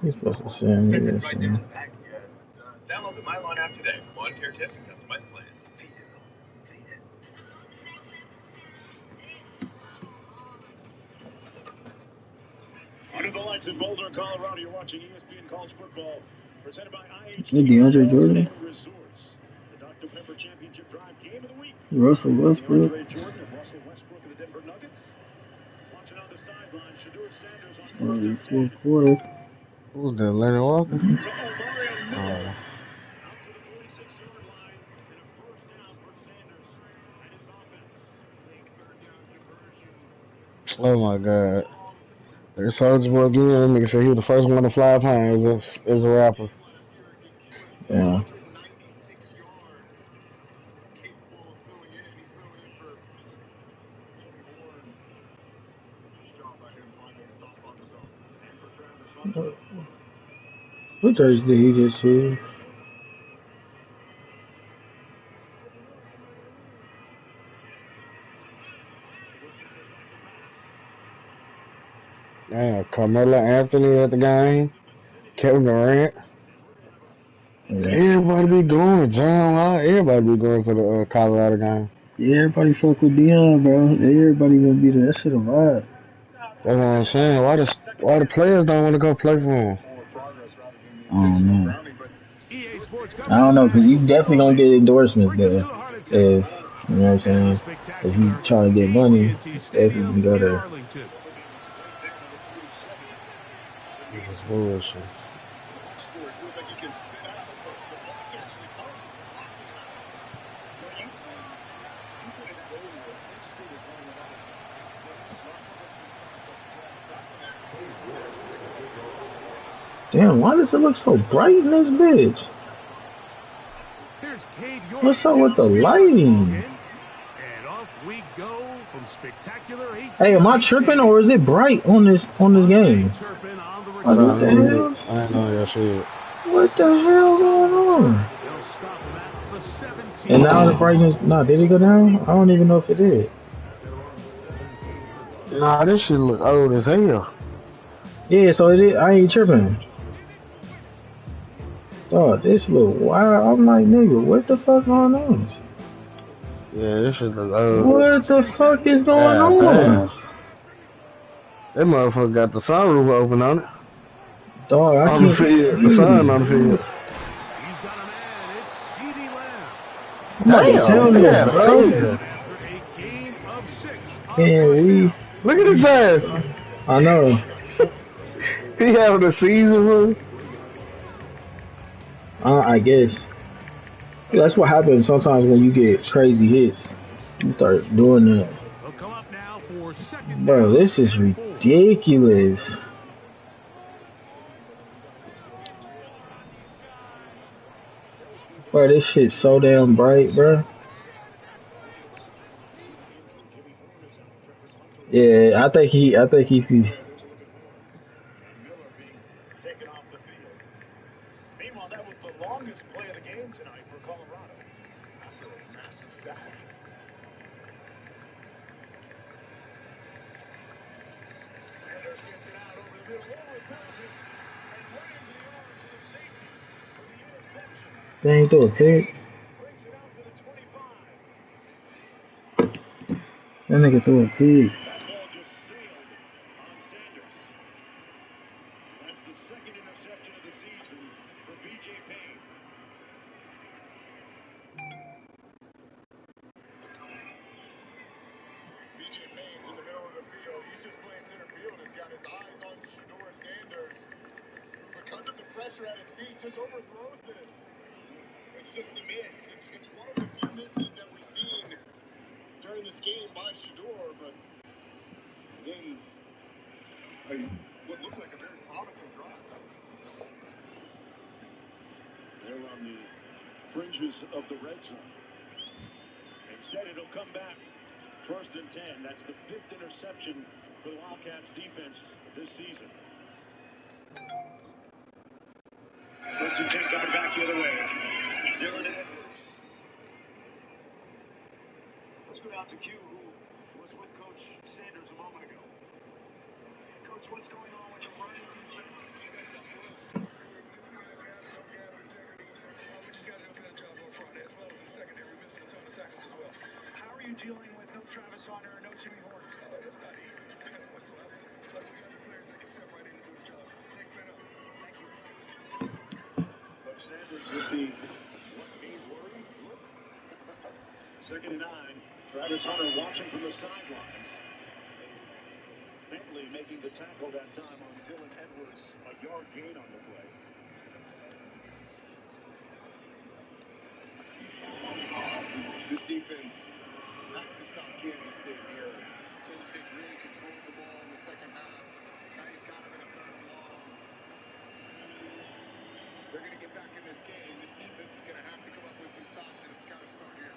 He's supposed to send me this one. Download the MyLawn app today. Lawn care tips and customized plans. Under the lights in Boulder, Colorado, you're watching ESPN College Football, presented by Hey, IHG DeAndre Hotels Jordan, and Resorts. The Dr. Pepper Championship Drive Game of the Week. Russell Westbrook. DeAndre Jordan and Russell Westbrook of the Denver Nuggets. Watching on the sideline, Shedeur Sanders on first Started and 10. fourth quarter. Who's that, Leonard Walker? To Omarion Miller. Oh, Out to the 46-yard line. And a first down for Sanders and his offense. oh my God. There's Soulja Boy again. Nigga said he was the first one to fly high as a rapper. Yeah. What jersey did he just choose? Damn, Carmelo Anthony at the game. Kevin Durant. Yeah. Everybody be going. John Wall. Everybody be going to the Colorado game. Yeah, everybody fuck with Dion, bro. Everybody gonna be there. That shit a vibe. That's what I'm saying. Why the players don't want to go play for him? I don't know. I don't know, because you definitely gonna get endorsements there. If, you know what I'm saying? If you try to get money, definitely can go there. This is bullshit. Damn, why does it look so bright in this bitch? What's up with the lighting? Hey, am I tripping or is it bright on this game? Like, what the hell? I ain't know that shit. What the hell going on? And now the brightness. Nah, did it go down? I don't even know if it did. Nah, this shit look old as hell. Yeah, so it is. I ain't tripping. Oh, this look wild. I'm like, nigga, what the fuck going on? Yeah, this shit look old. What the fuck is going on? Damn. That motherfucker got the sunroof open on it. Dog, I On the can't field. see. The sun on the field. I'm about to tell Damn, he you, had a bro. season. Can we? Look at his ass. I know. He having a season, bro. I guess. That's what happens sometimes when you get crazy hits. You start doing that. Bro, this is ridiculous. Bro, this shit's so damn bright, bro. Yeah, I think he Taken off the field. Meanwhile, that was the longest play of the game tonight for Colorado. After a massive sack. Sanders gets it out over the middle, overthrows it, and right into the arms of the safety for the interception. they ain't throw a pick. Brings it out to the 25. That nigga threw a pig. That ball just sailed on Sanders. That's the second interception of the season for B.J. Payne. B.J. Payne's in the middle of the field. He's just playing center field. He's got his eyes on Shedeur Sanders. Because of the pressure at his feet, just overthrows this. It's just a miss. It's one of the few misses that we've seen during this game by Shedeur, but ends what looked like a very promising drive. They're on the fringes of the red zone. Instead, it'll come back. First and 10. That's the fifth interception for the Wildcats defense this season. First and 10 coming back the other way. Dylan Edwards. Let's go down to Q, who was with Coach Sanders a moment ago. Coach, what's going on with the running defense? Second and 9. Travis Hunter watching from the sidelines. Bentley making the tackle that time on Dylan Edwards. A yard gain on the play. This defense has to stop Kansas State here. Kansas State's really controlled the ball in the second half. Now you've got them in a third and long. They're going to get back in this game. This defense is going to have to come up with some stops, and it's got to start here.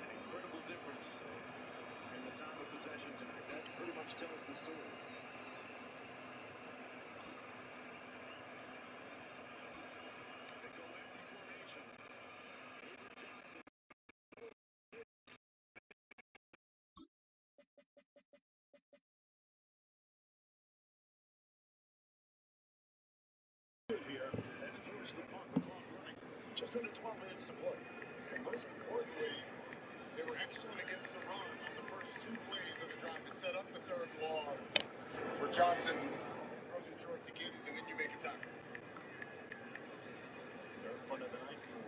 An incredible difference in the time of possession tonight. That pretty much tells the story. They go empty formation. Johnson. Here and throws the punt, the clock running. Just under 12 minutes to play. And most importantly, they were excellent against the run on the first 2 plays of the drive to set up the third and long, where Johnson throws it short to Gibbs, and then you make a tackle. Third punt of the night for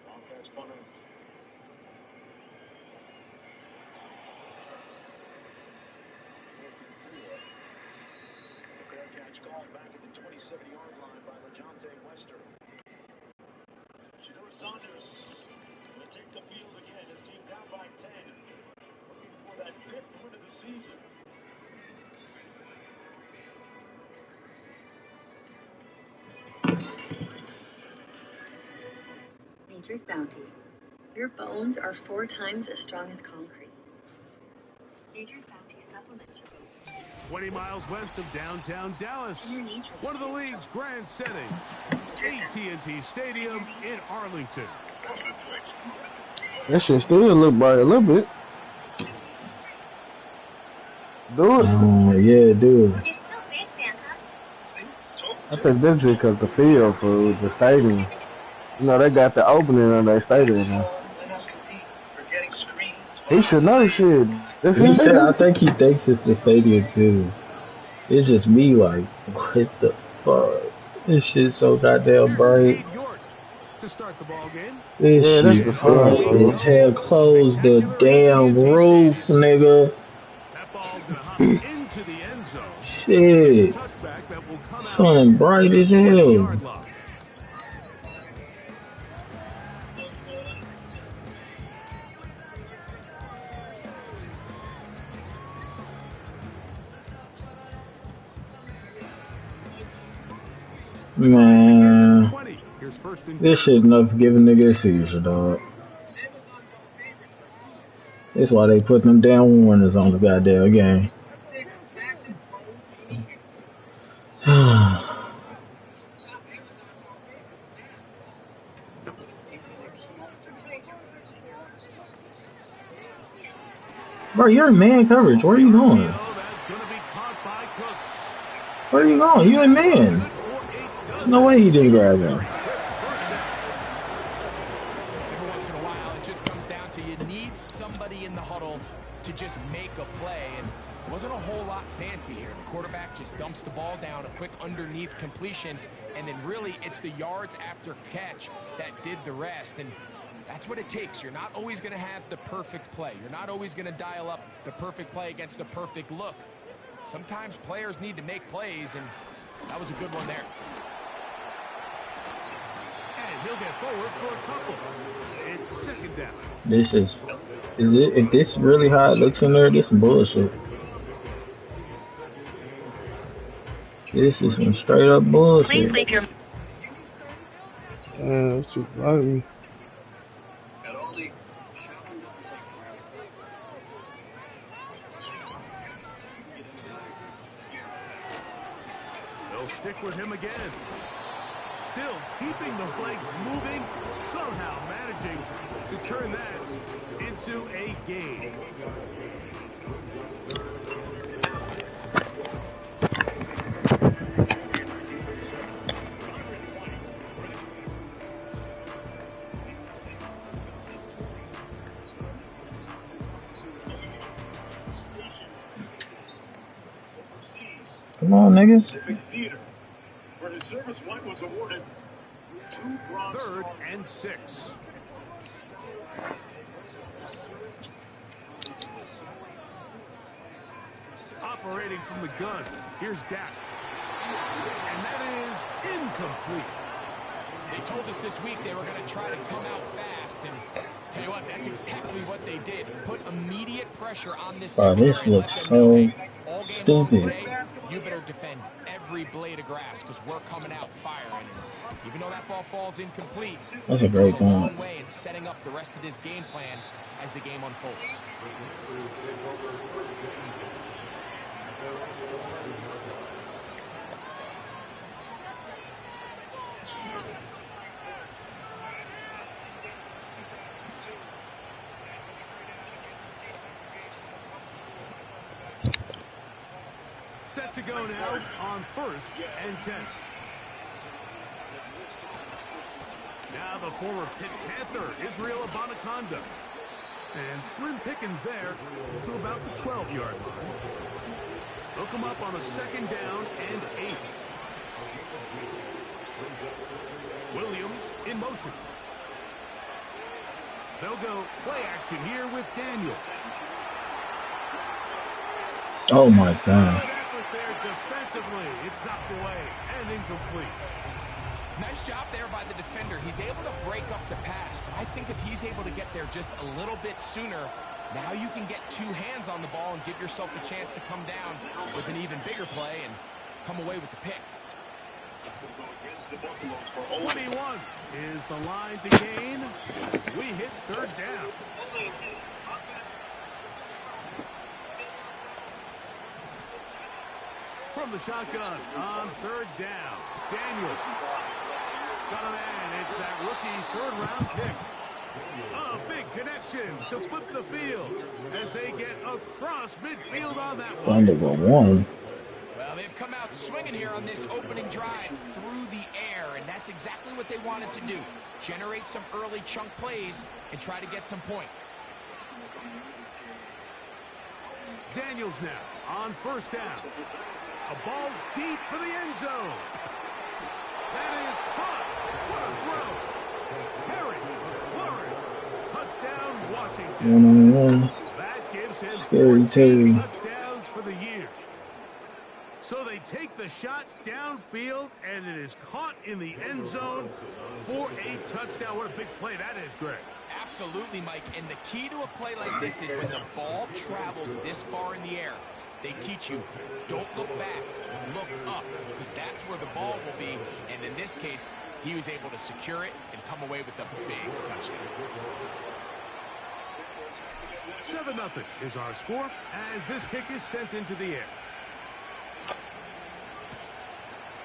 Wildcats punter. The fair catch called back at the 27-yard line by LeJontay Wester. Shedeur Saunders going to take the field again. His team down by 10. Looking for that 5th win of the season. Nature's Bounty. Your bones are 4 times as strong as concrete. Nature's Bounty supplements your bones. 20 miles west of downtown Dallas. One of the league's grand settings. AT&T Stadium in Arlington. That shit still look bright a little bit. Do it. Oh, yeah, dude. You're still big fan, huh? I think that's just because the field for the stadium. You know, they got the opening on their stadium now. He should know shit. That's He his said, I stadium. think he thinks it's the stadium too. It's just me like, what the fuck? This shit so goddamn bright. To start the ball game. This Yeah, that's shit the sun, bright bro. as hell. Close the damn roof, nigga. That ball's gonna hop into the end zone. Shit. Touchback that will come out Sun bright as hell. 20-yard line. Man, 20. Here's first and this shit enough for giving nigga a seizure, dog. That's why they put them damn warners on the goddamn game. Bro, you're in man coverage. Where are you going? That's gonna be caught by Cooks. Where are you going? You in man. No way he didn't grab him. Every once in a while, it just comes down to you need somebody in the huddle to just make a play. And it wasn't a whole lot fancy here. The quarterback just dumps the ball down, a quick underneath completion, and then really it's the yards after catch that did the rest. And that's what it takes. You're not always going to have the perfect play. You're not always going to dial up the perfect play against the perfect look. Sometimes players need to make plays, and that was a good one there. And he'll get forward for a couple. It's second down. This is it? If this really how it looks in there, this is bullshit. This is some straight up bullshit. Please leave your... What you blocking? They'll stick with him again. Still keeping the legs moving, somehow managing to turn that into a gain. Come on, niggas. Pacific Theater. For his service, White was awarded 2 Bronze Stars. 3rd and 6. Operating from the gun, here's Dak. And that is incomplete. They told us this week they were going to try to come out fast, and tell you what, that's exactly what they did. Put immediate pressure on this secondary. This looks so stupid. Today, you better defend every blade of grass because we're coming out firing. And even though that ball falls incomplete, that's a great it goes a long point. way in setting up the rest of this game plan as the game unfolds. Set to go now on 1st and 10. Now the former Pitt Panther, Israel Abanaconda. And slim pickings there to about the 12-yard line. They'll come up on a 2nd down and 8. Williams in motion. They'll go play action here with Daniel. Oh my God. There defensively, it's knocked away and incomplete. Nice job there by the defender. He's able to break up the pass, but I think if he's able to get there just a little bit sooner, now you can get 2 hands on the ball and give yourself a chance to come down with an even bigger play and come away with the pick. 21 is the line to gain as we hit 3rd down. From the shotgun on 3rd down, Daniel. Got a man, it's that rookie 3rd-round pick. A big connection to flip the field as they get across midfield on that one. Under the 1. Well, they've come out swinging here on this opening drive through the air, and that's exactly what they wanted to do. Generate some early chunk plays and try to get some points. Daniels now on 1st down. A ball deep for the end zone. That is caught. What a throw. Harry, Flurry. Touchdown, Washington. 1-on-1. That gives him Scary 14 Terry. touchdowns for the year. So they take the shot downfield, and it is caught in the end zone for a touchdown. What a big play that is, Greg. Absolutely, Mike. And the key to a play like this is when the ball travels this far in the air, they teach you, don't look back, look up, because that's where the ball will be. And in this case, he was able to secure it and come away with a big touchdown. 7-0 is our score as this kick is sent into the air.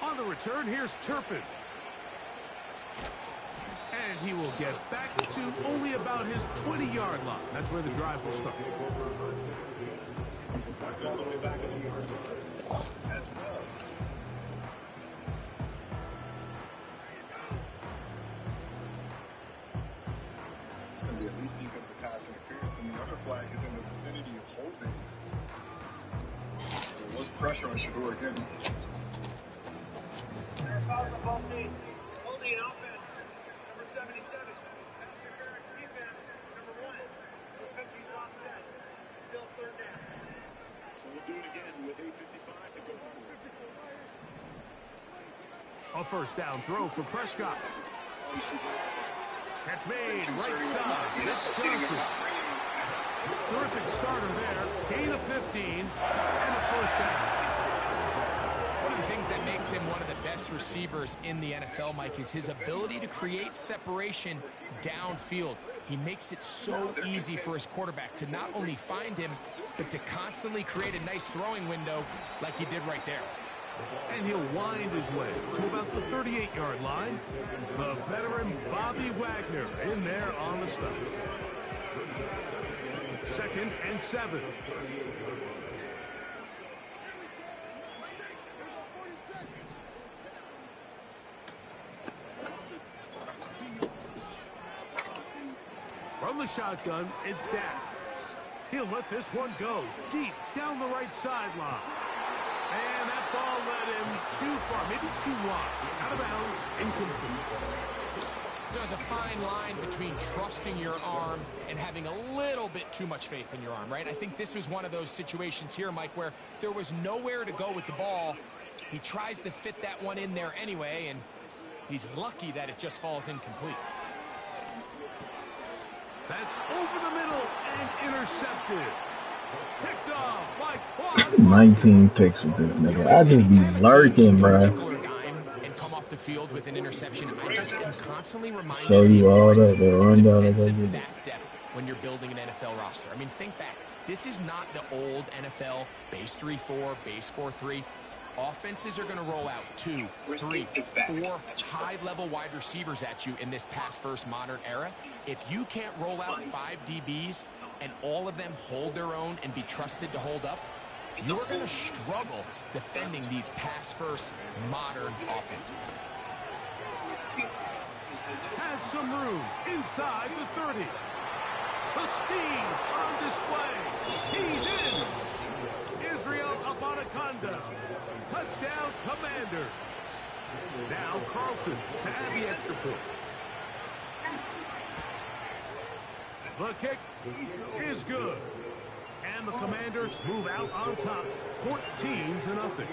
On the return, here's Turpin. And he will get back to only about his 20-yard line. That's where the drive will start. All the way back in the yard as well. It's going to be at least defensive pass interference, and the other flag is in the vicinity of holding. There was pressure on Shador again. Holding offense, number 77. Pass interference defense, number 1. The 50's offset. Still 3rd down. So we'll do it again with 8:55 to go. A 1st down throw for Prescott. Catch made, right side. It's Johnson. Terrific starter there. Gain of 15 and a 1st down. One of the things that makes him one of the best receivers in the NFL, Mike, is his ability to create separation downfield. He makes it so easy for his quarterback to not only find him, but to constantly create a nice throwing window like he did right there. And he'll wind his way to about the 38-yard line. The veteran Bobby Wagner in there on the stop. 2nd and 7. From the shotgun, it's Dak. He'll let this one go deep down the right sideline. And that ball too far, maybe too wide. Out of bounds, incomplete. There's a fine line between trusting your arm and having a little bit too much faith in your arm, right? I think this was one of those situations here, Mike, where there was nowhere to go with the ball. He tries to fit that one in there anyway, and he's lucky that it just falls incomplete. That's over the middle and intercepted. Picked off by Quad. 19 picks with this nigga. I just be lurking, bro. And come off the field with an interception. I just am constantly reminded Show you all that, the rundown of defensive back depth when you're building an NFL roster. I mean, think back. This is not the old NFL base 3-4, base 4-3. Offenses are going to roll out 2, 3, 4 high-level wide receivers at you in this pass-first modern era. If you can't roll out 5 DBs and all of them hold their own and be trusted to hold up, you're going to struggle defending these pass-first modern offenses. Has some room inside the 30. The speed on display. He's in. Israel Abanaconda. Touchdown, Commander. Now Carlson to add the extra point. The kick is good. And the Commanders move out on top, 14-0.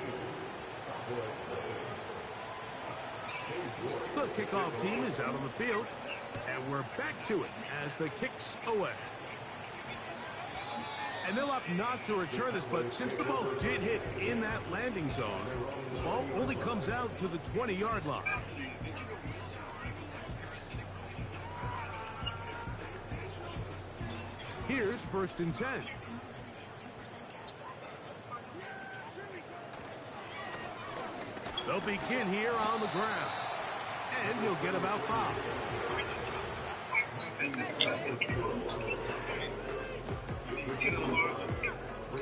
The kickoff team is out on the field, and we're back to it as the kick's away. And they'll opt not to return this, but since the ball did hit in that landing zone, the ball only comes out to the 20-yard line. Here's 1st and 10. They'll begin here on the ground, and he'll get about 5.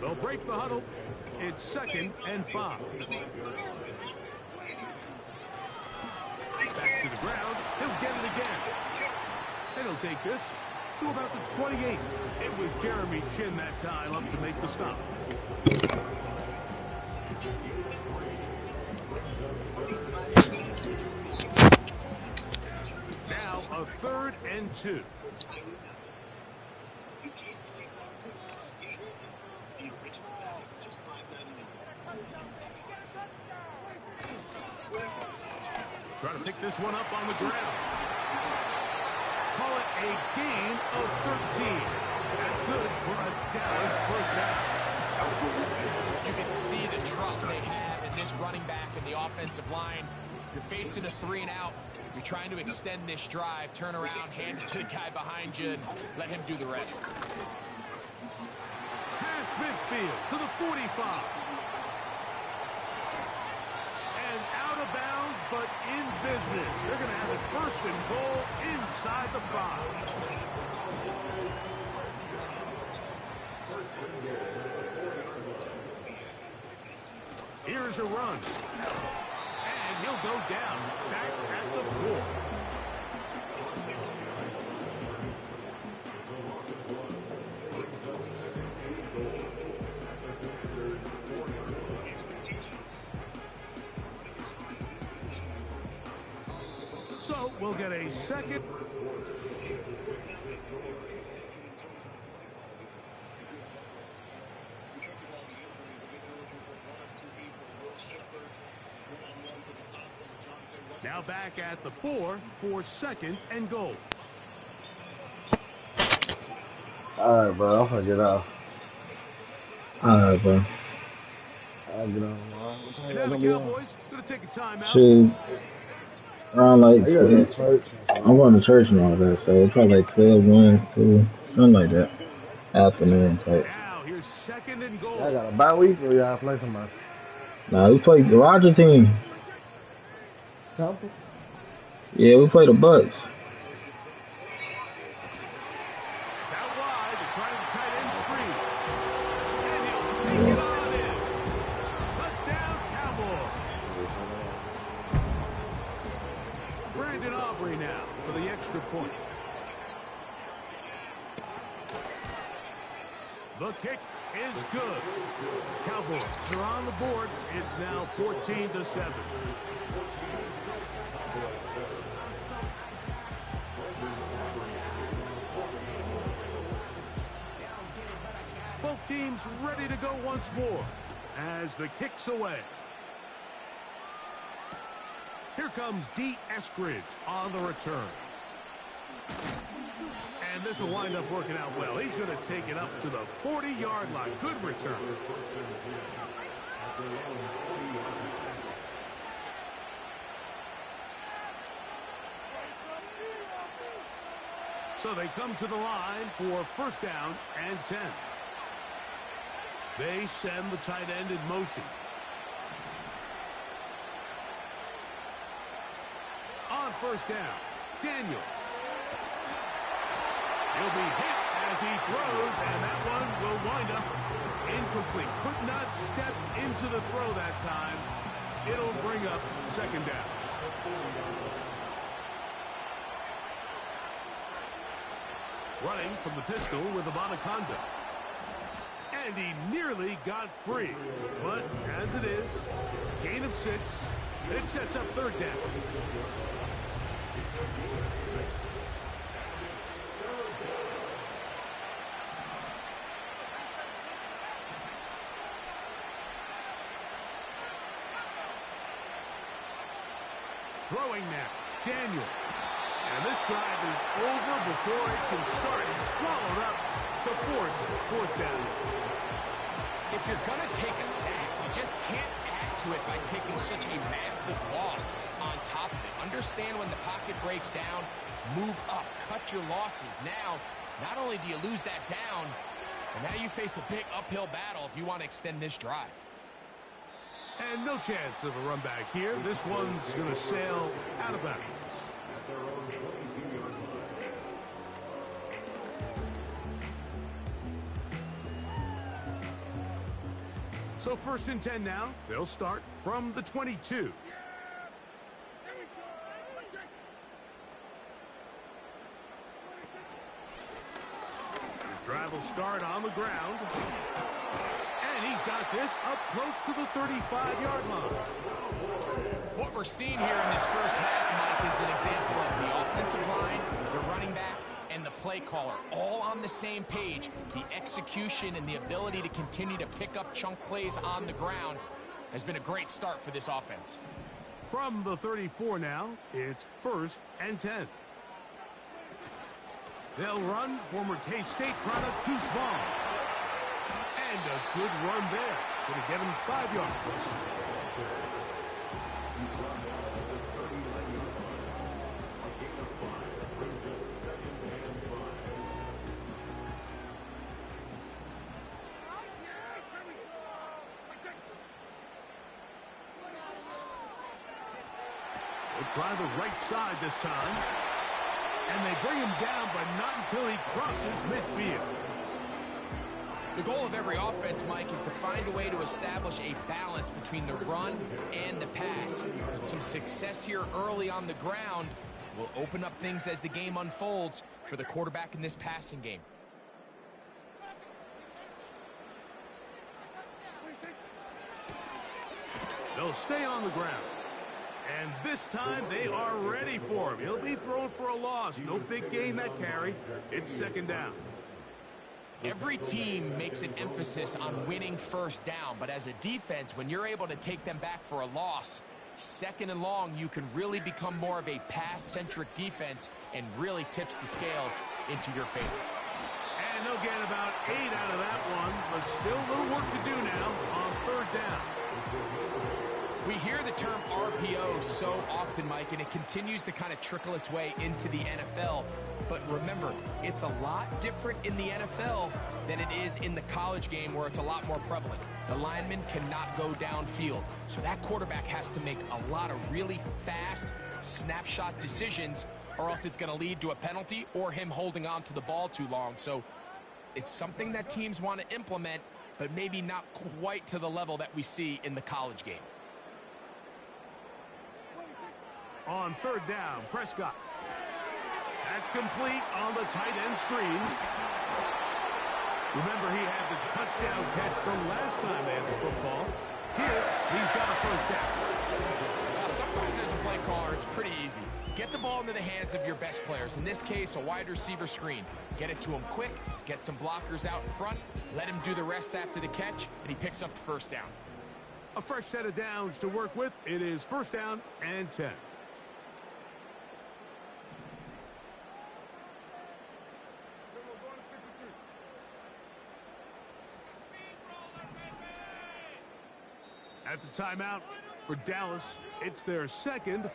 They'll break the huddle. It's 2nd and 5. Back to the ground. He'll get it again. And he'll take this to about the 28. It was Jeremy Chin that time up to make the stop. Now a 3rd and 2. Trying to pick this one up on the ground. Call it a gain of 13. That's good for a Dallas 1st down. You can see the trust they have in this running back and the offensive line. You're facing a 3-and-out. You're trying to extend this drive, turn around, hand it to the guy behind you, and let him do the rest. Past midfield to the 45. And out of bounds, but in business. They're going to have it 1st and goal inside the 5. Here's a run. And he'll go down back at the 4. So we'll get a 2nd. Now back at the 4 for 2nd and goal. All right, bro. I'm gonna get off. All right, bro. I'll get on. What time And y'all now gonna the be on? Cowboys going to take a timeout. Shit. Around like, I gotta go to church. I'm going to church and all that, so it's probably like 12, 1, 2, something like that. Afternoon type. Now here's 2nd and goal. Y'all got a bye week or y'all play somebody? Nah, we played the Roger team. Tampa? Yeah, we played the Bucks. It's out wide. They're trying to tight end screen. And he'll take it on in. Touchdown, Cowboys. Brandon Aubrey now for the extra point. The kick is good. Cowboys are on the board. It's now 14-7. Both teams ready to go once more as the kick's away. Here comes D. Eskridge on the return. And this will wind up working out well. He's going to take it up to the 40-yard line. Good return. So they come to the line for first down and 10. They send the tight end in motion. On first down, Daniels. He'll be hit as he throws, and that one will wind up incomplete. Could not step into the throw that time. It'll bring up second down. Running from the pistol with Abanaconda. And he nearly got free. But as it is, gain of 6. It sets up third down. Throwing now, Daniel. And this drive is over before it can start. It's swallowed up to force fourth down. If you're going to take a sack, you just can't add to it by taking such a massive loss on top of it. Understand when the pocket breaks down, move up, cut your losses. Now, not only do you lose that down, but now you face a big uphill battle if you want to extend this drive. And no chance of a run back here. This one's going to sail out of bounds. So first and 10 now. They'll start from the 22. The drive will start on the ground. And he's got this up close to the 35-yard line. What we're seeing here in this first half, Mike, is an example of the offensive line, the running back, and the play caller all on the same page. The execution and the ability to continue to pick up chunk plays on the ground has been a great start for this offense. From the 34 now, it's first and 10. They'll run former K-State product Deuce Vaughn. And a good run there. Going to get him 5 yards. They'll try the right side this time. And they bring him down, but not until he crosses midfield. The goal of every offense, Mike, is to find a way to establish a balance between the run and the pass. But some success here early on the ground will open up things as the game unfolds for the quarterback in this passing game. They'll stay on the ground. And this time they are ready for him. He'll be thrown for a loss. No big gain that carry. It's second down. Every team makes an emphasis on winning first down, but as a defense, when you're able to take them back for a loss, second and long, you can really become more of a pass-centric defense and really tips the scales into your favor. And they'll get about 8 out of that one, but still a little work to do now on third down. We hear the term RPO so often, Mike, and it continues to kind of trickle its way into the NFL. But remember, it's a lot different in the NFL than it is in the college game where it's a lot more prevalent. The lineman cannot go downfield, so that quarterback has to make a lot of really fast snapshot decisions, or else it's going to lead to a penalty or him holding on to the ball too long. So it's something that teams want to implement, but maybe not quite to the level that we see in the college game. On third down, Prescott. That's complete on the tight end screen. Remember, he had the touchdown catch the last time they had the football. Here, he's got a first down. Sometimes as a play caller, it's pretty easy. Get the ball into the hands of your best players. In this case, a wide receiver screen. Get it to him quick, get some blockers out in front, let him do the rest after the catch, and he picks up the first down. A fresh set of downs to work with. It is first down and 10. That's a timeout for Dallas. It's their second.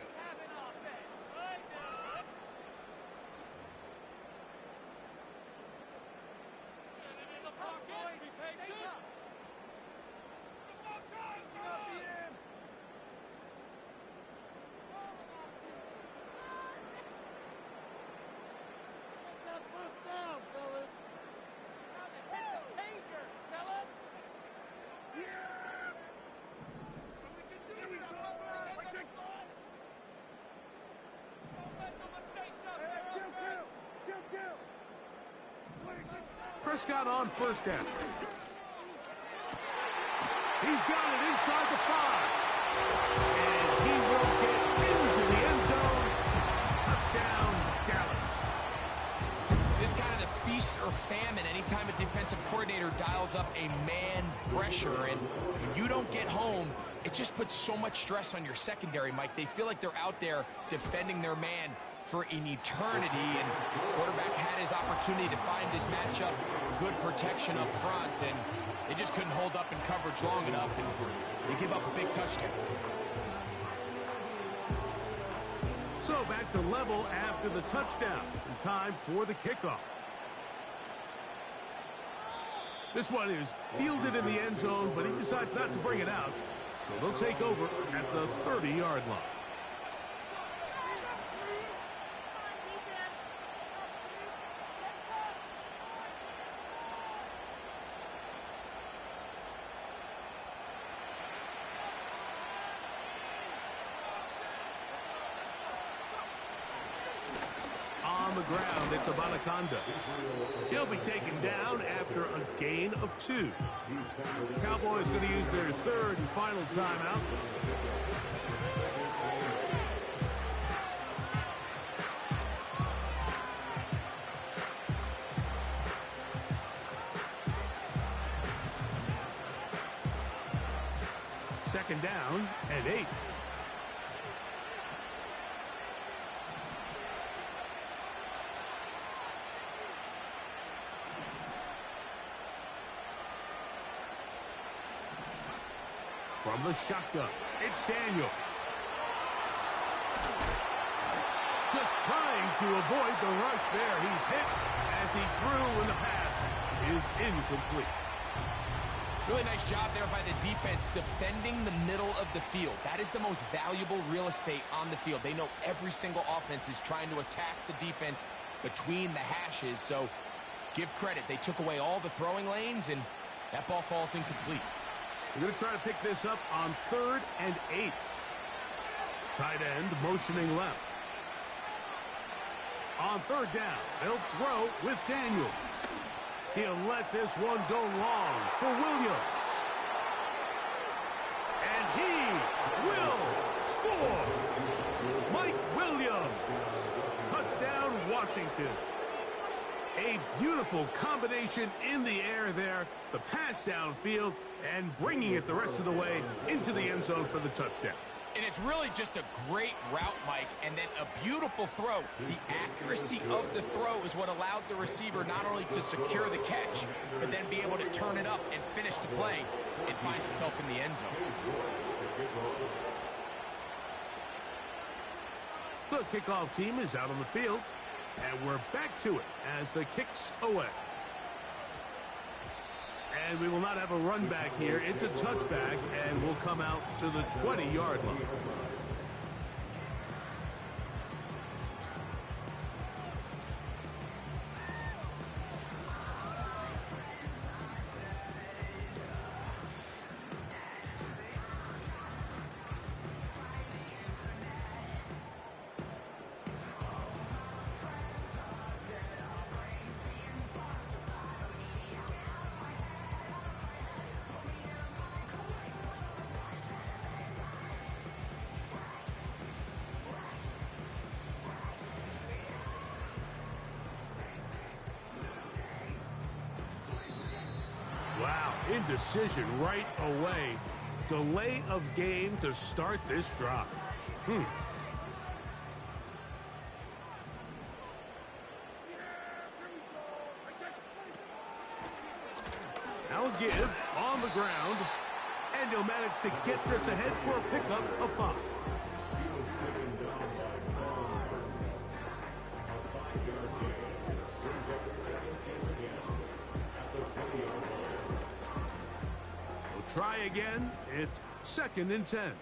Prescott on first down. He's got it inside the 5. And he will get into the end zone. Touchdown, Dallas. This kind of the feast or famine. Anytime a defensive coordinator dials up a man pressure and when you don't get home, it just puts so much stress on your secondary, Mike. They feel like they're out there defending their man for an eternity, and the quarterback had his opportunity to find his matchup, good protection up front, and they just couldn't hold up in coverage long enough, and they give up a big touchdown. So back to level after the touchdown, and time for the kickoff. This one is fielded in the end zone, but he decides not to bring it out, so they'll take over at the 30-yard line. On the ground, it's Abanikanda. He'll be taken down after a gain of 2. Cowboys going to use their third and final timeout. Second down and 8. From the shotgun, it's Daniel. Just trying to avoid the rush there. He's hit as he threw, and the pass is incomplete. Really nice job there by the defense defending the middle of the field. That is the most valuable real estate on the field. They know every single offense is trying to attack the defense between the hashes, so give credit. They took away all the throwing lanes, and that ball falls incomplete. They're going to try to pick this up on 3rd and 8. Tight end motioning left. On 3rd down, they'll throw with Daniels. He'll let this one go long for Williams. And he will score. Mike Williams. Touchdown, Washington. A beautiful combination in the air there. The pass downfield and bringing it the rest of the way into the end zone for the touchdown. And it's really just a great route, Mike, and then a beautiful throw. The accuracy of the throw is what allowed the receiver not only to secure the catch, but then be able to turn it up and finish the play and find himself in the end zone. The kickoff team is out on the field, and we're back to it as the kick's away. And we will not have a run back here. It's a touchback, and we'll come out to the 20-yard line. Indecision right away. Delay of game to start this drive. Now a give on the ground. And he'll manage to get this ahead for a pickup of 5. He'll try again. It's 2nd and 10.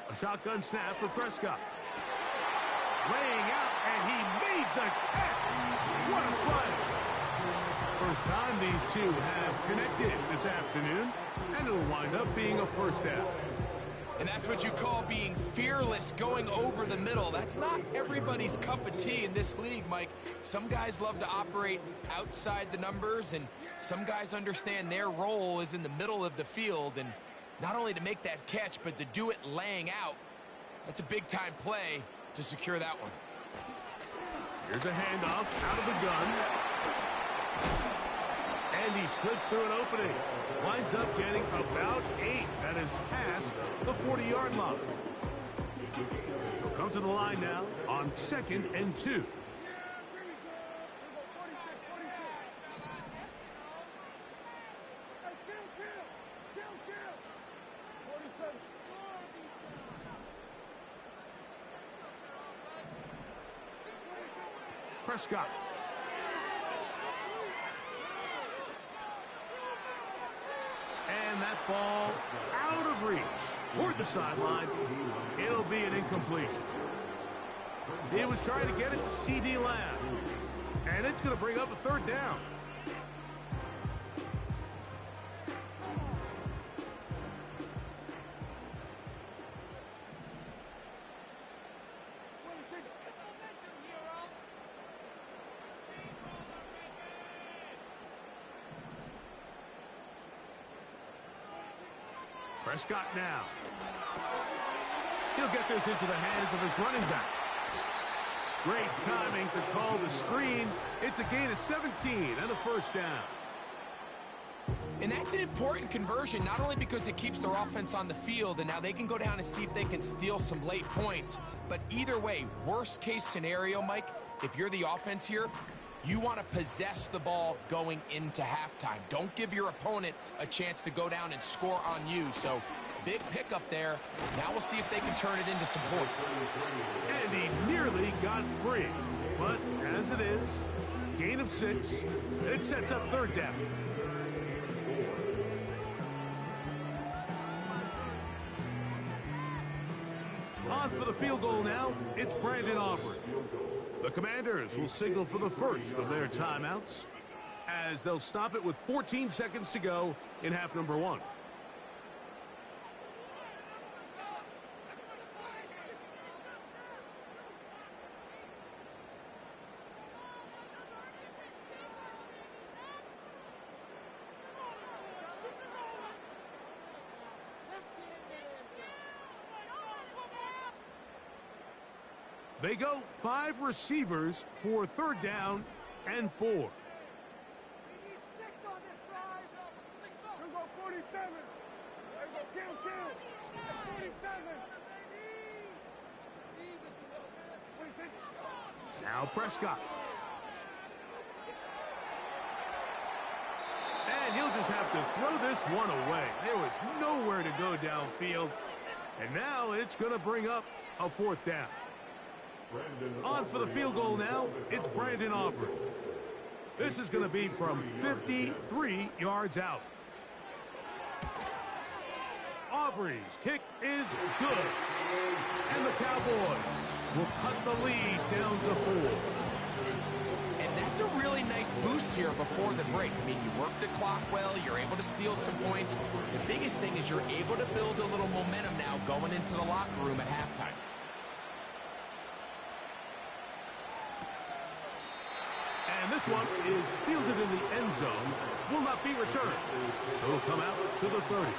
A shotgun snap for Prescott. Laying out, and he made the catch. What a play. First time these two have connected this afternoon, and it'll wind up being a first down. And that's what you call being fearless, going over the middle. That's not everybody's cup of tea in this league, Mike. Some guys love to operate outside the numbers, and some guys understand their role is in the middle of the field, and not only to make that catch, but to do it laying out. That's a big-time play to secure that one. Here's a handoff out of the gun. And he slips through an opening. Winds up getting about 8. That is past the 40-yard line. He'll come to the line now on 2nd and 2. Prescott. And that ball out of reach toward the sideline. It'll be an incompletion. He was trying to get it to C.D. Lamb. And it's going to bring up a 3rd down. Prescott now. He'll get this into the hands of his running back. Great timing to call the screen. It's a gain of 17 and a first down. And that's an important conversion, not only because it keeps their offense on the field, and now they can go down and see if they can steal some late points. But either way, worst case scenario, Mike, if you're the offense here, you want to possess the ball going into halftime. Don't give your opponent a chance to go down and score on you. So big pickup there. Now we'll see if they can turn it into some points. And he nearly got free. But as it is, gain of 6. It sets up 3rd down. On for the field goal now, it's Brandon Aubrey. The Commanders will signal for the first of their timeouts as they'll stop it with 14 seconds to go in half number 1. They go 5 receivers for 3rd down and 4. We need 6 on this drive. Here we go, 47. There we go, kill. 47. Now Prescott. And he'll just have to throw this one away. There was nowhere to go downfield. And now it's going to bring up a 4th down. On for the field goal now, it's Brandon Aubrey. This is going to be from 53 yards out. Aubrey's kick is good. And the Cowboys will cut the lead down to 4. And that's a really nice boost here before the break. I mean, you work the clock well, you're able to steal some points. The biggest thing is you're able to build a little momentum now going into the locker room at halftime. And this one is fielded in the end zone. Will not be returned. So it'll come out to the 30.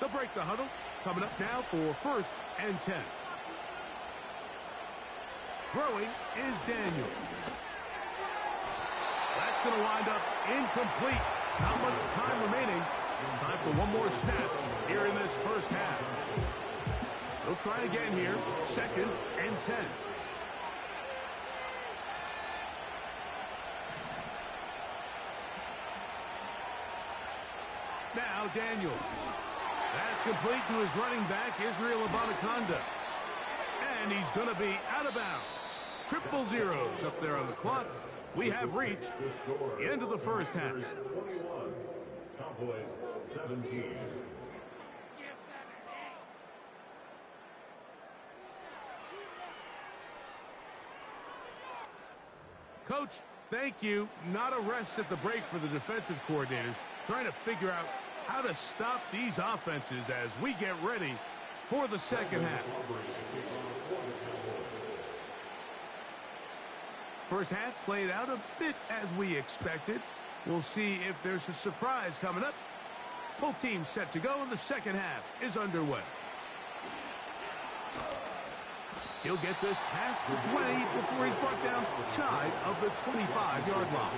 They'll break the huddle. Coming up now for 1st and 10. Throwing is Daniel. That's going to wind up incomplete. Not much time remaining. Time for one more snap here in this first half. They'll try again here. 2nd and 10. Now Daniels. That's complete to his running back, Israel Abanikanda. And he's going to be out of bounds. 0-0 up there on the clock. We have reached the end of the first half. 21, Cowboys 17. Coach, thank you. Not a rest at the break for the defensive coordinators, trying to figure out how to stop these offenses as we get ready for the second half. First half played out a bit as we expected. We'll see if there's a surprise coming up. Both teams set to go, and the second half is underway. He'll get this past the 20 before he's brought down shy of the 25-yard line.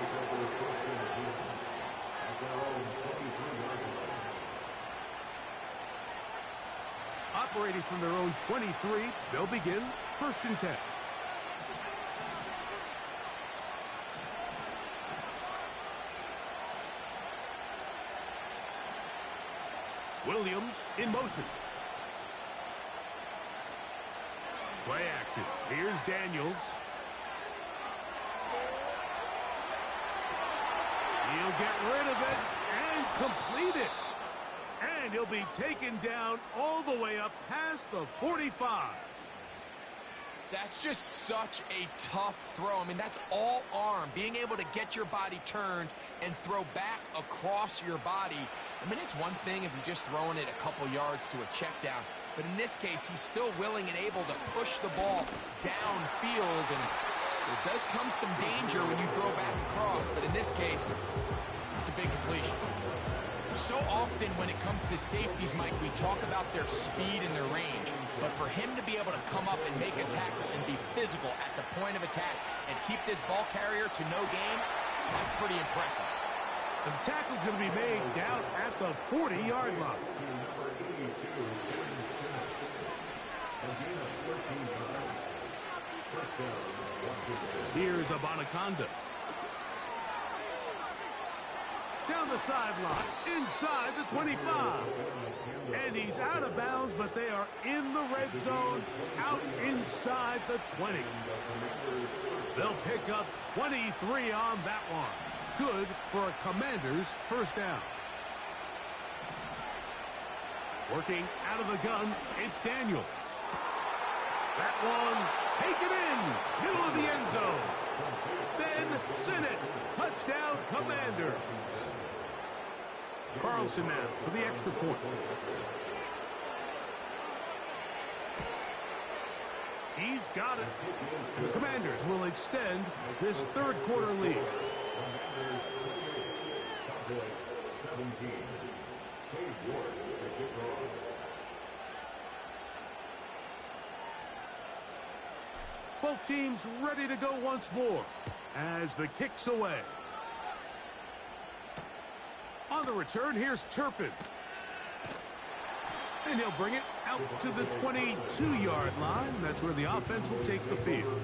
Operating from their own 23, they'll begin 1st and 10. Williams in motion. Play action. Here's Daniels. He'll get rid of it and complete it. And he'll be taken down all the way up past the 45. That's just such a tough throw. I mean, that's all arm. Being able to get your body turned and throw back across your body. I mean, it's one thing if you're just throwing it a couple yards to a check down. But in this case, he's still willing and able to push the ball downfield. And there does come some danger when you throw back across. But in this case, it's a big completion. So often when it comes to safeties, Mike, we talk about their speed and their range. But for him to be able to come up and make a tackle and be physical at the point of attack and keep this ball carrier to no gain, that's pretty impressive. The tackle's going to be made down at the 40-yard line. Here's Abanikanda. Down the sideline, inside the 25. And he's out of bounds, but they are in the red zone, out inside the 20. They'll pick up 23 on that one. Good for a Commander's first down. Working out of the gun, it's Daniels. That one taken in, middle of the end zone. Ben Sinnott, touchdown Commanders. Carlson now for the extra point. He's got it. And the Commanders will extend this third quarter lead. Both teams ready to go once more as the kick's away. On the return, here's Turpin. And he'll bring it out to the 22-yard line. That's where the offense will take the field.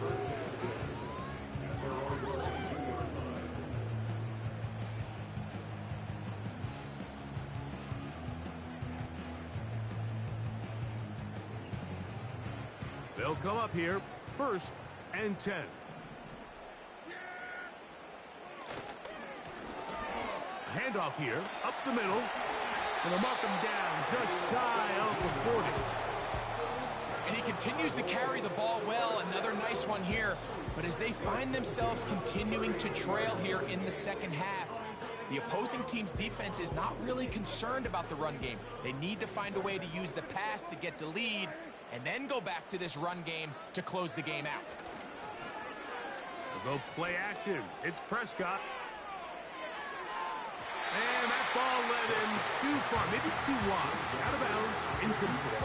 They'll come up here, 1st and 10. Handoff here, up the middle, and they'll mark him down just shy of the 40. And he continues to carry the ball well. Another nice one here. But as they find themselves continuing to trail here in the second half, the opposing team's defense is not really concerned about the run game. They need to find a way to use the pass to get the lead and then go back to this run game to close the game out. They'll go play action. It's Prescott. And that ball led them too far, maybe too wide. Out of bounds, incomplete.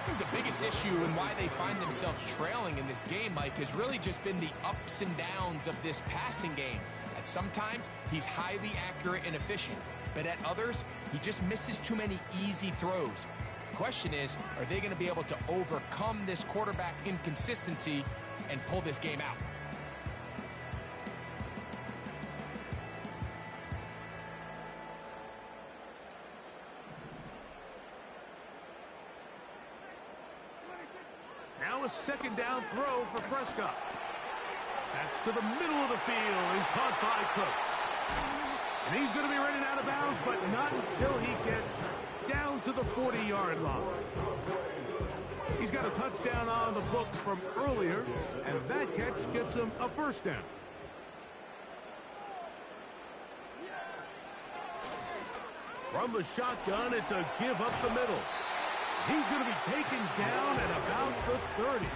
I think the biggest issue and why they find themselves trailing in this game, Mike, has really just been the ups and downs of this passing game. At sometimes, he's highly accurate and efficient, but at others, he just misses too many easy throws. The question is, are they going to be able to overcome this quarterback inconsistency and pull this game out? Now a second down throw for Prescott. That's to the middle of the field and caught by Cooks. And he's going to be running out of bounds, but not until he gets down to the 40-yard line. He's got a touchdown on the books from earlier, and that catch gets him a first down. From the shotgun, it's a give up the middle. He's going to be taken down at about the 30.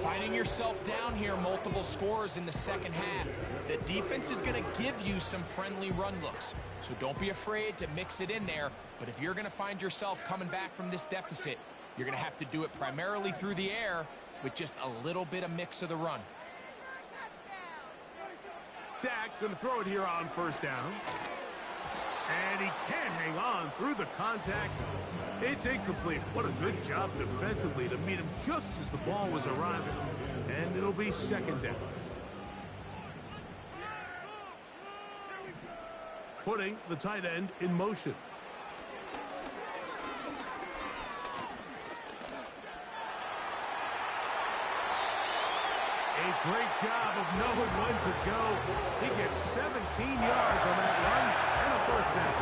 Finding yourself down here, multiple scores in the second half. The defense is going to give you some friendly run looks, so don't be afraid to mix it in there. But if you're going to find yourself coming back from this deficit, you're going to have to do it primarily through the air with just a little bit of mix of the run. Dak going to throw it here on first down. And he can't hang on through the contact. It's incomplete. What a good job defensively to meet him just as the ball was arriving. And it'll be second down. Putting the tight end in motion. A great job of knowing when to go. He gets 17 yards on that run and a first down.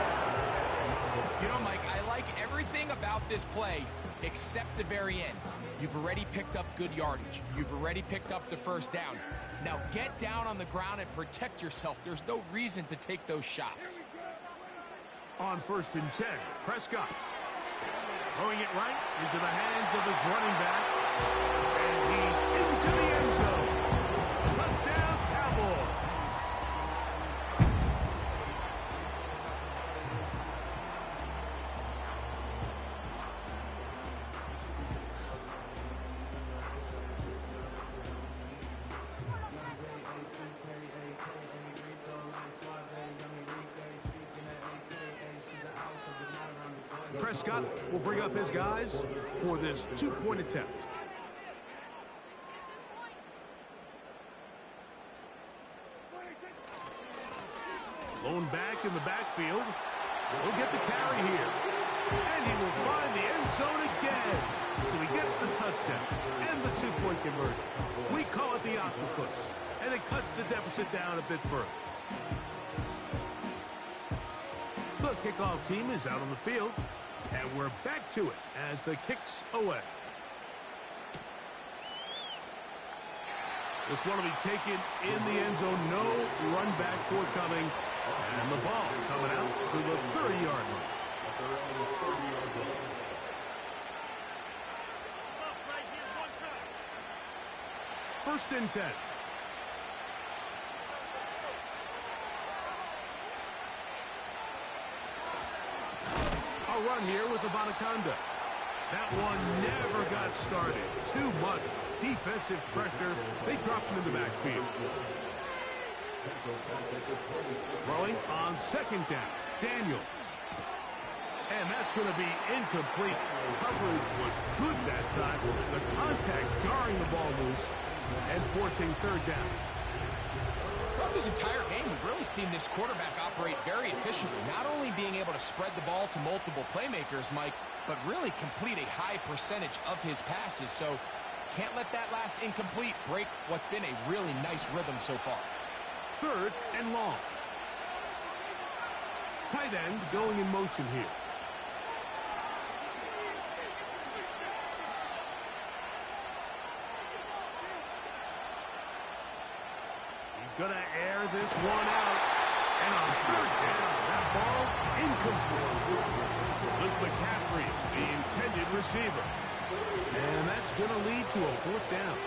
You know, Mike, I like everything about this play except the very end. You've already picked up good yardage. You've already picked up the first down. Now get down on the ground and protect yourself. There's no reason to take those shots. On first and 10, Prescott throwing it right into the hands of his running back. And he's into the end zone. Touchdown, Cowboys. Prescott will bring up his guys for this two-point attempt. Lone back in the backfield. He'll get the carry here. And he will find the end zone again. So he gets the touchdown and the two-point conversion. We call it the octopus. And it cuts the deficit down a bit further. The kickoff team is out on the field. And we're back to it as the kick's away. This one will be taken in the end zone. No run back forthcoming. And the ball coming out to the 30-yard line. First and 10. A run here with Abanaconda. That one never got started. Too much defensive pressure. They dropped him in the backfield. Throwing on second down. Daniel. And that's going to be incomplete. Coverage was good that time. The contact jarring the ball loose and forcing third down. Throughout this entire game, we've really seen this quarterback operate very efficiently, not only being able to spread the ball to multiple playmakers, Mike, but really complete a high percentage of his passes. So can't let that last incomplete break what's been a really nice rhythm so far. Third and long. Tight end going in motion here. Going to air this one out. And on third down, that ball incomplete. Luke McCaffrey, the intended receiver. And that's going to lead to a fourth down.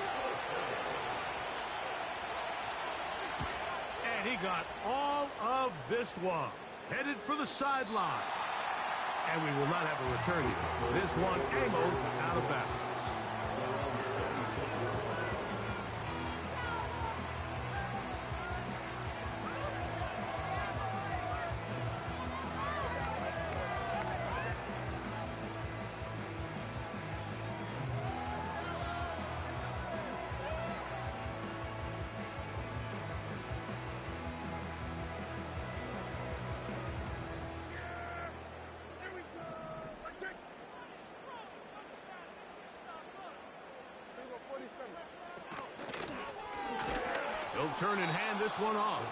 And he got all of this one. Headed for the sideline. And we will not have a return here. This one angled out of bounds. He'll turn and hand this one off.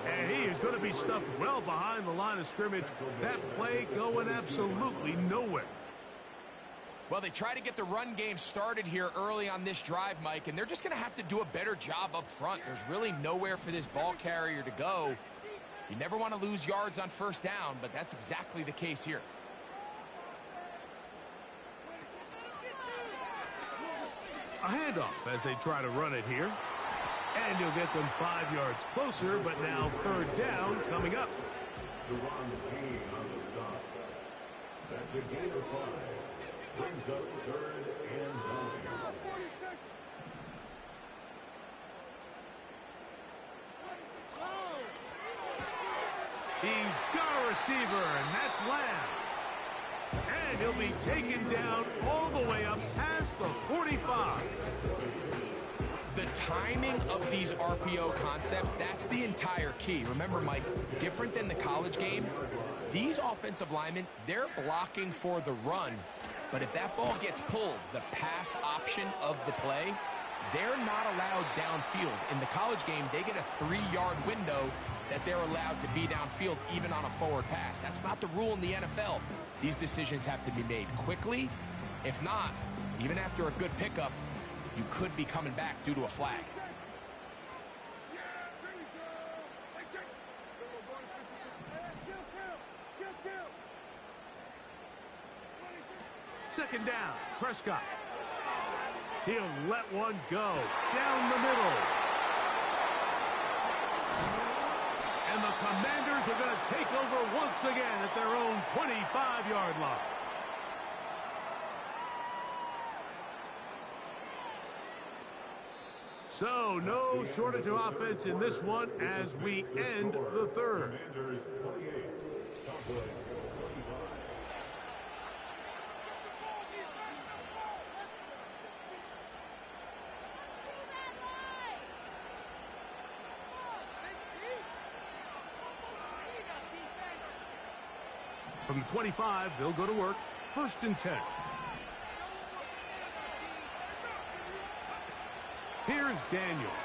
And he is going to be stuffed well behind the line of scrimmage. That play going absolutely nowhere. Well, they try to get the run game started here early on this drive, Mike, and they're just going to have to do a better job up front. There's really nowhere for this ball carrier to go. You never want to lose yards on first down, but that's exactly the case here. A handoff as they try to run it here. And he'll get them 5 yards closer, but now third down coming up. The run being on the stop. That's a gain of 5. Brings up third and 9. He's got a receiver, and that's Lamb. And he'll be taken down all the way up past the 45. The timing of these RPO concepts, that's the entire key. Remember, Mike, different than the college game, these offensive linemen, they're blocking for the run. But if that ball gets pulled, the pass option of the play, they're not allowed downfield. In the college game, they get a 3-yard window that they're allowed to be downfield even on a forward pass. That's not the rule in the NFL. These decisions have to be made quickly. If not, even after a good pickup, you could be coming back due to a flag. Second down, Prescott. He'll let one go down the middle. And the Commanders are going to take over once again at their own 25-yard line. So, no shortage of offense in this one as we end the third. Commanders 28. Cowboys 25. From the 25, they'll go to work. 1st and 10. Here's Daniel.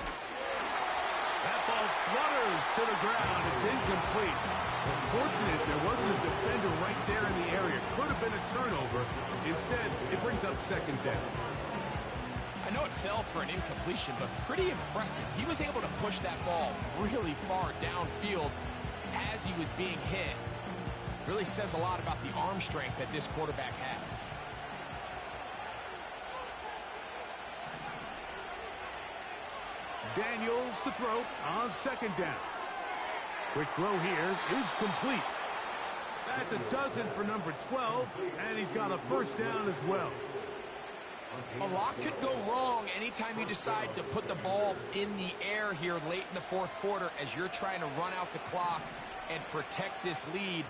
That ball flutters to the ground. It's incomplete. Unfortunate there wasn't a defender right there in the area. Could have been a turnover. Instead, it brings up 2nd down. I know it fell for an incompletion, but pretty impressive. He was able to push that ball really far downfield as he was being hit. Really says a lot about the arm strength that this quarterback has. Daniels to throw on 2nd down. Quick throw here is complete. That's a dozen for number 12, and he's got a 1st down as well. A lot could go wrong anytime you decide to put the ball in the air here late in the 4th quarter as you're trying to run out the clock and protect this lead.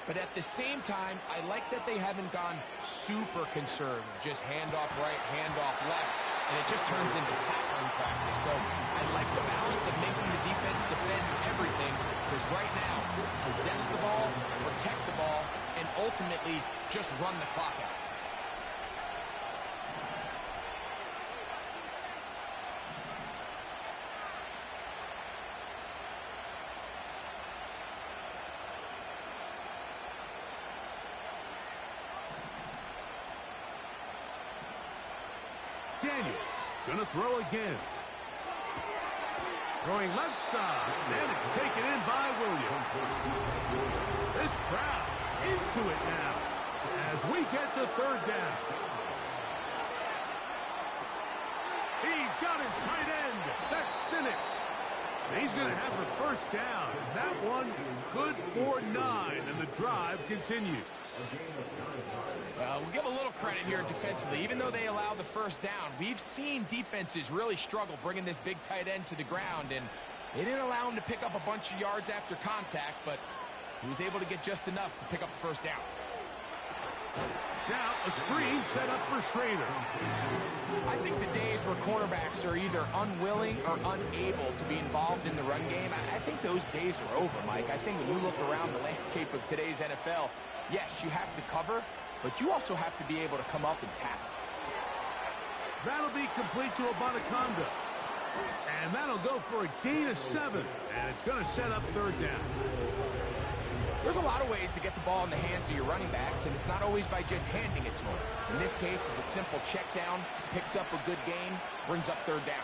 But at the same time, I like that they haven't gone super conservative. Just handoff right, handoff left, and it just turns into tackling practice. So I like the balance of making the defense defend everything, because right now, possess the ball, protect the ball, and ultimately just run the clock out. Daniels gonna throw again. Throwing left side, and it's taken in by Williams. This crowd into it now as we get to 3rd down. He's got his tight end. That's Cynic. He's going to have the first down. That one good for 9, and the drive continues. We'll give a little credit here defensively. Even though they allow the first down, we've seen defenses really struggle bringing this big tight end to the ground, and they didn't allow him to pick up a bunch of yards after contact, but he was able to get just enough to pick up the first down. Now a screen set up for Schrader. I think the days where cornerbacks are either unwilling or unable to be involved in the run game, I think those days are over, Mike. I think when you look around the landscape of today's NFL, yes, you have to cover, but you also have to be able to come up and tackle. That'll be complete to Abanaconda. And that'll go for a gain of 7. And it's going to set up third down. There's a lot of ways to get the ball in the hands of your running backs, and it's not always by just handing it to them. In this case, it's a simple check down, picks up a good gain, brings up third down.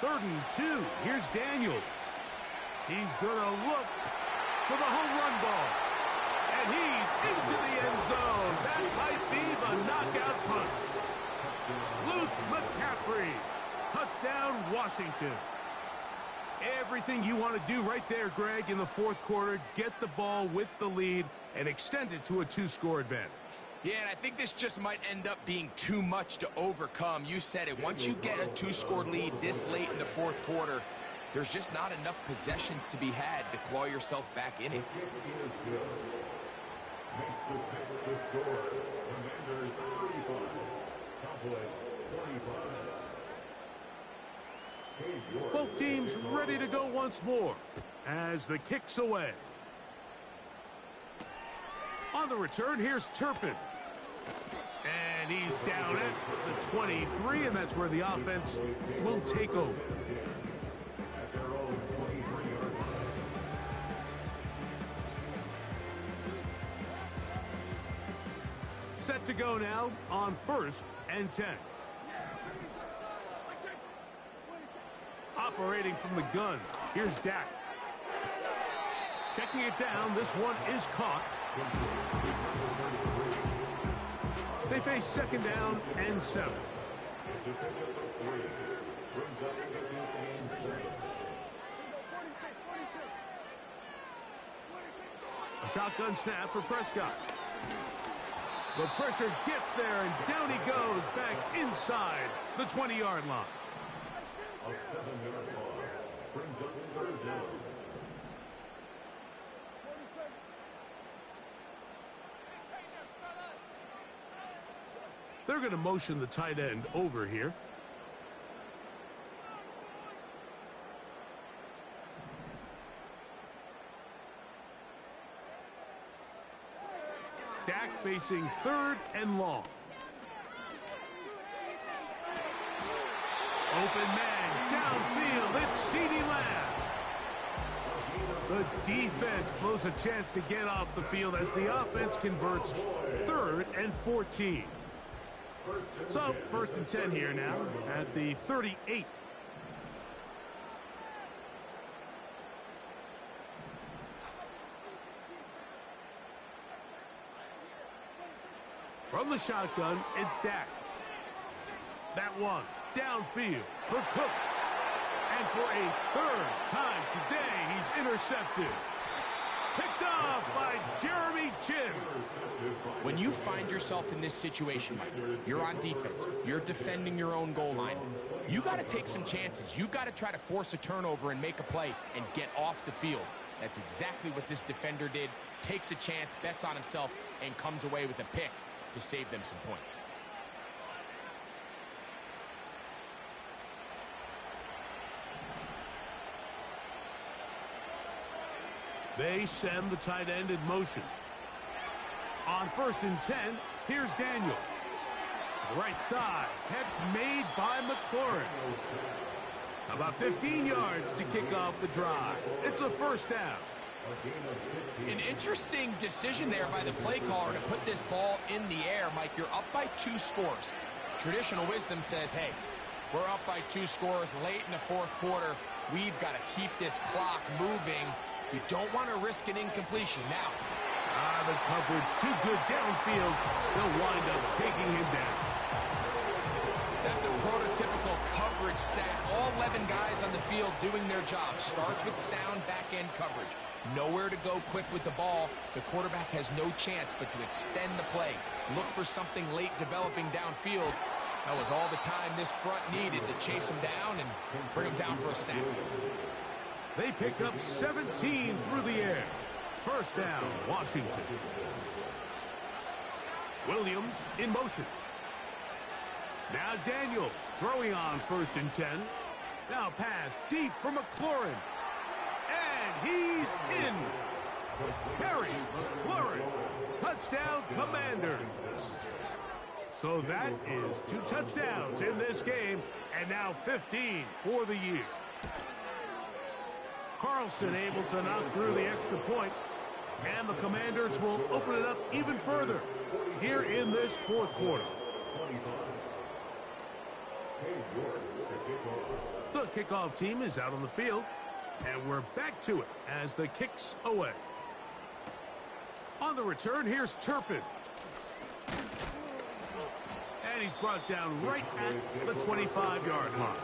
Third and 2. Here's Daniels. He's going to look for the home run ball. And he's into the end zone. That might be the knockout punch. Luke McCaffrey. Touchdown, Washington. Everything you want to do right there, Greg, in the fourth quarter. Get the ball with the lead and extend it to a 2-score advantage. Yeah, and I think this just might end up being too much to overcome. You said it. Once you get a 2-score lead this late in the fourth quarter, there's just not enough possessions to be had to claw yourself back in it. The score. Commanders 35. Cowboys 25. Both teams ready to go once more as the kick's away. On the return, here's Turpin. And he's down at the 23, and that's where the offense will take over. Set to go now on 1st and 10. Operating from the gun, here's Dak. Checking it down, this one is caught. They face second down and 7. A shotgun snap for Prescott. The pressure gets there, and down he goes back inside the 20-yard line. A 7-yard loss brings up third down. They're going to motion the tight end over here. Dak facing 3rd and long. Open man, downfield, it's CeeDee Lamb. The defense blows a chance to get off the field as the offense converts 3rd and 14. So, 1st and 10 here now at the 38. From the shotgun, it's Dak. That one downfield for Cooks. And for a 3rd time today, he's intercepted. Picked off by Jeremy Chin. When you find yourself in this situation, Mike, you're on defense, you're defending your own goal line, you got to take some chances. You've got to try to force a turnover and make a play and get off the field. That's exactly what this defender did. Takes a chance, bets on himself, and comes away with a pick to save them some points. They send the tight end in motion. On 1st and 10, here's Daniels. Right side, catch made by McLaurin. About 15 yards to kick off the drive. It's a 1st down. An interesting decision there by the play caller to put this ball in the air. Mike, you're up by 2 scores. Traditional wisdom says, hey, we're up by 2 scores late in the fourth quarter. We've got to keep this clock moving. You don't want to risk an incompletion now. The coverage too good downfield. They'll wind up taking him down. guys on the field doing their job. Starts with sound back-end coverage. Nowhere to go quick with the ball. The quarterback has no chance but to extend the play. Look for something late developing downfield. That was all the time this front needed to chase him down and bring him down for a sack. They pick up 17 through the air. First down, Washington. Williams in motion. Now Daniels throwing on 1st and 10. Now pass deep for McLaurin. And he's in. Terry McLaurin. Touchdown, Commanders. So that is 2 touchdowns in this game, and now 15 for the year. Carlson able to knock through the extra point, and the Commanders will open it up even further here in this 4th quarter. The kickoff team is out on the field, and we're back to it as the kick's away. On the return, here's Turpin. And he's brought down right at the 25-yard line.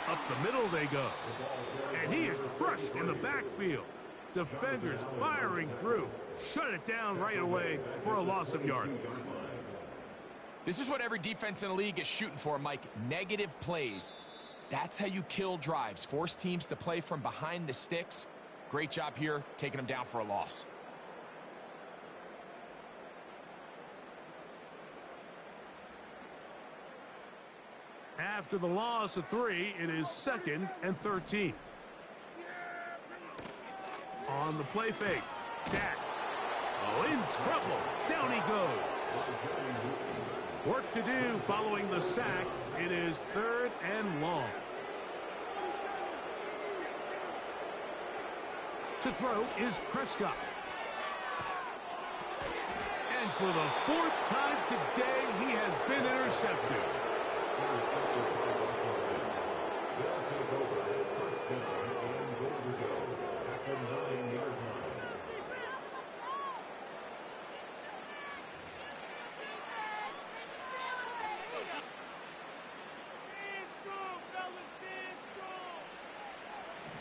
Up the middle they go. And he is crushed in the backfield. Defenders firing through. Shut it down right away for a loss of yardage. This is what every defense in the league is shooting for, Mike. Negative plays. That's how you kill drives. Force teams to play from behind the sticks. Great job here, taking them down for a loss. After the loss of 3, it is 2nd and 13. On the play fake, Dak. Oh, in trouble. Down he goes. Work to do following the sack. It is 3rd and long. To throw is Prescott. And for the 4th time today, he has been intercepted.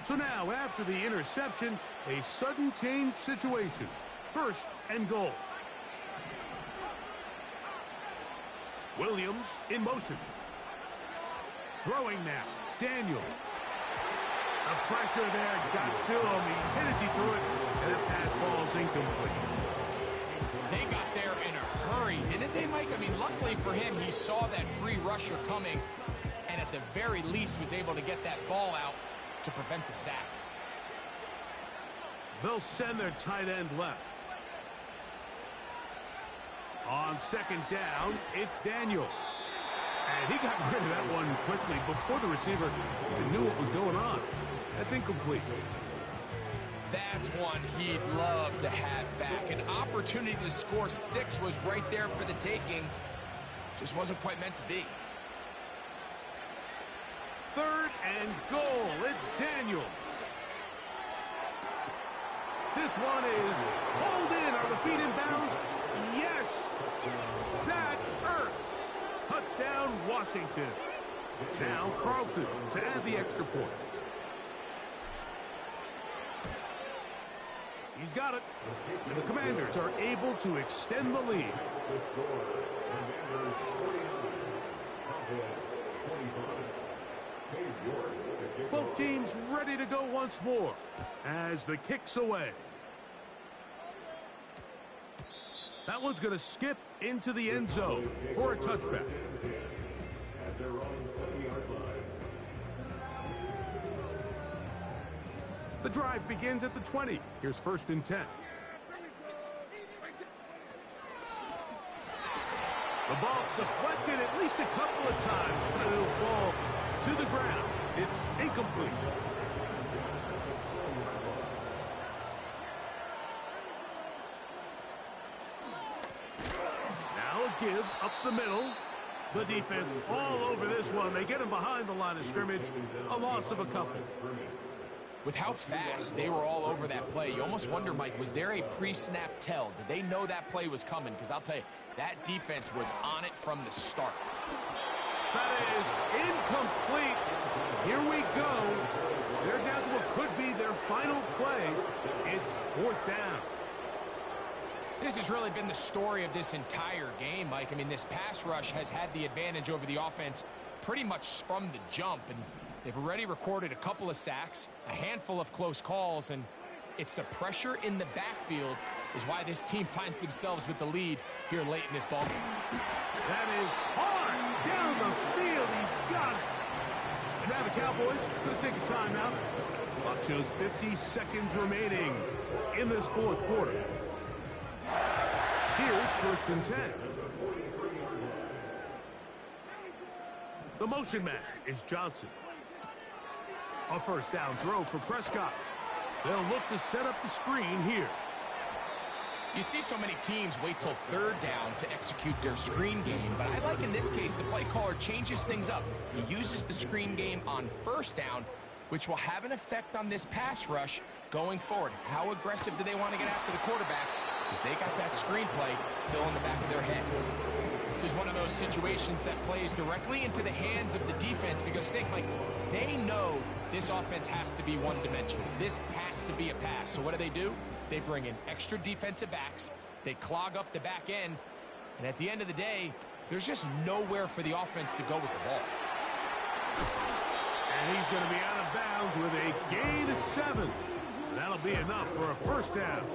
So now, after the interception, a sudden change situation. 1st and goal. Williams in motion. Throwing now. Daniel. The pressure there got to him. He's hit as he threw it, and that pass ball's incomplete. They got there in a hurry, didn't they, Mike? I mean, luckily for him, he saw that free rusher coming, and at the very least was able to get that ball out to prevent the sack. They'll send their tight end left. On 2nd down, it's Daniels. And he got rid of that one quickly before the receiver even knew what was going on. That's incomplete. That's one he'd love to have back. An opportunity to score 6 was right there for the taking. Just wasn't quite meant to be. 3rd and goal. It's Daniels. This one is pulled in. Are the feet in bounds? Yes. Zach Ertz. Touchdown, Washington. Now Carlson to add the extra point. He's got it. And the Commanders are able to extend the lead. Both teams ready to go once more as the kick's away. That one's going to skip into the end zone for a touchback. The drive begins at the 20. Here's 1st and 10. The ball deflected at least a couple of times, but it'll fall to the ground. It's incomplete. give up the middle. The defense all over this one. They get him behind the line of scrimmage. A loss of a couple. With how fast they were all over that play, you almost wonder, Mike, was there a pre-snap tell? Did they know that play was coming? Because I'll tell you, that defense was on it from the start. That is incomplete. Here we go. They're down to what could be their final play. It's 4th down. This has really been the story of this entire game, Mike. I mean, this pass rush has had the advantage over the offense pretty much from the jump, and they've already recorded a couple of sacks, a handful of close calls, and it's the pressure in the backfield is why this team finds themselves with the lead here late in this ballgame. That is hard down the field. He's got it. And now the Cowboys going to take a timeout. Clock shows 50 seconds remaining in this 4th quarter. Here's 1st and 10. The motion man is Johnson. A 1st down throw for Prescott. They'll look to set up the screen here. You see so many teams wait till 3rd down to execute their screen game, but I like in this case the play caller changes things up. He uses the screen game on 1st down, which will have an effect on this pass rush going forward. How aggressive do they want to get after the quarterback? Because they got that screenplay still in the back of their head. This is one of those situations that plays directly into the hands of the defense because think, Mike, they know this offense has to be one-dimensional. This has to be a pass. So what do? They bring in extra defensive backs. They clog up the back end. And at the end of the day, there's just nowhere for the offense to go with the ball. And he's going to be out of bounds with a gain of 7. That'll be enough for a 1st down.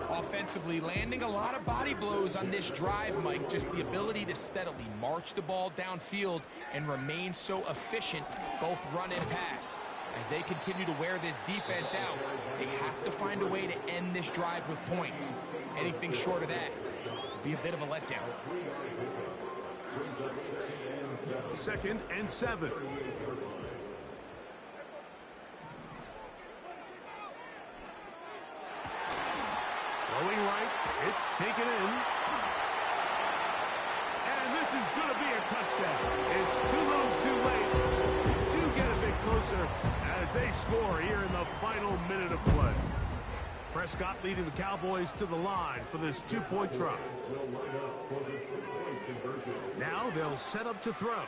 Offensively, landing a lot of body blows on this drive, Mike. Just the ability to steadily march the ball downfield and remain so efficient, both run and pass. As they continue to wear this defense out, they have to find a way to end this drive with points. Anything short of that would be a bit of a letdown. 2nd and 7. Going right, it's taken in. And this is going to be a touchdown. It's too little too late. Do get a bit closer as they score here in the final minute of play. Prescott leading the Cowboys to the line for this 2-point try. Now they'll set up to throw.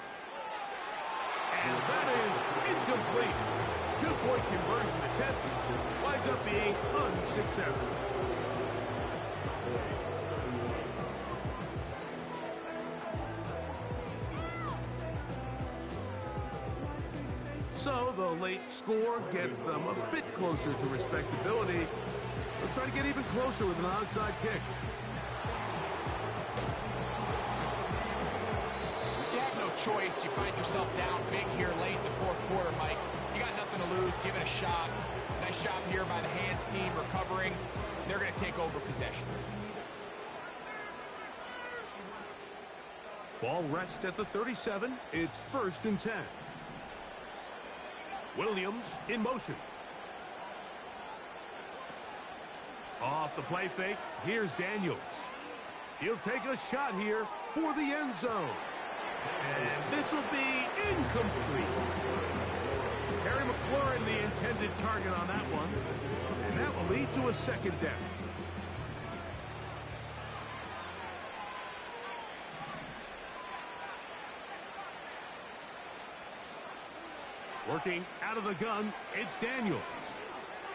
And that is incomplete. 2-point conversion attempt winds up being unsuccessful. So the late score gets them a bit closer to respectability. They'll try to get even closer with an onside kick. You have no choice. You find yourself down big here late in the 4th quarter, Mike. You got nothing to lose. Give it a shot. Nice job here by the hands team recovering. They're going to take over possession. Ball rests at the 37. It's 1st and 10. Williams in motion. Off the play fake, here's Daniels. He'll take a shot here for the end zone. And this will be incomplete. Terry McLaurin, the intended target on that one. And that will lead to a 2nd down. Working out of the gun, it's Daniels.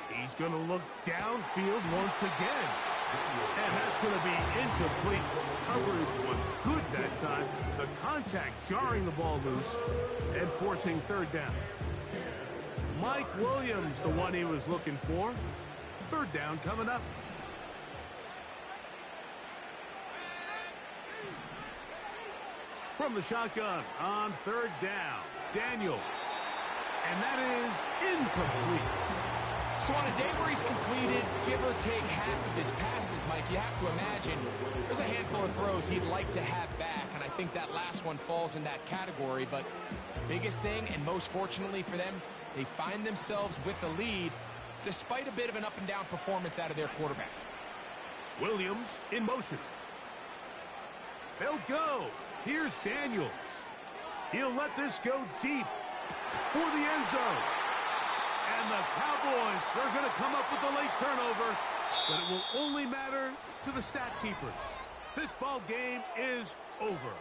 He's going to look downfield once again. And that's going to be incomplete. Coverage was good that time. The contact jarring the ball loose and forcing 3rd down. Mike Williams, the one he was looking for. 3rd down coming up. From the shotgun on 3rd down, Daniels. And that is incomplete. So on a day where he's completed, give or take half of his passes, Mike, you have to imagine there's a handful of throws he'd like to have back, and I think that last one falls in that category. But biggest thing, and most fortunately for them, they find themselves with a lead despite a bit of an up-and-down performance out of their quarterback. Williams in motion. They'll go. Here's Daniels. He'll let this go deep for the end zone. And the Cowboys are going to come up with a late turnover, but it will only matter to the stat keepers. This ball game is over.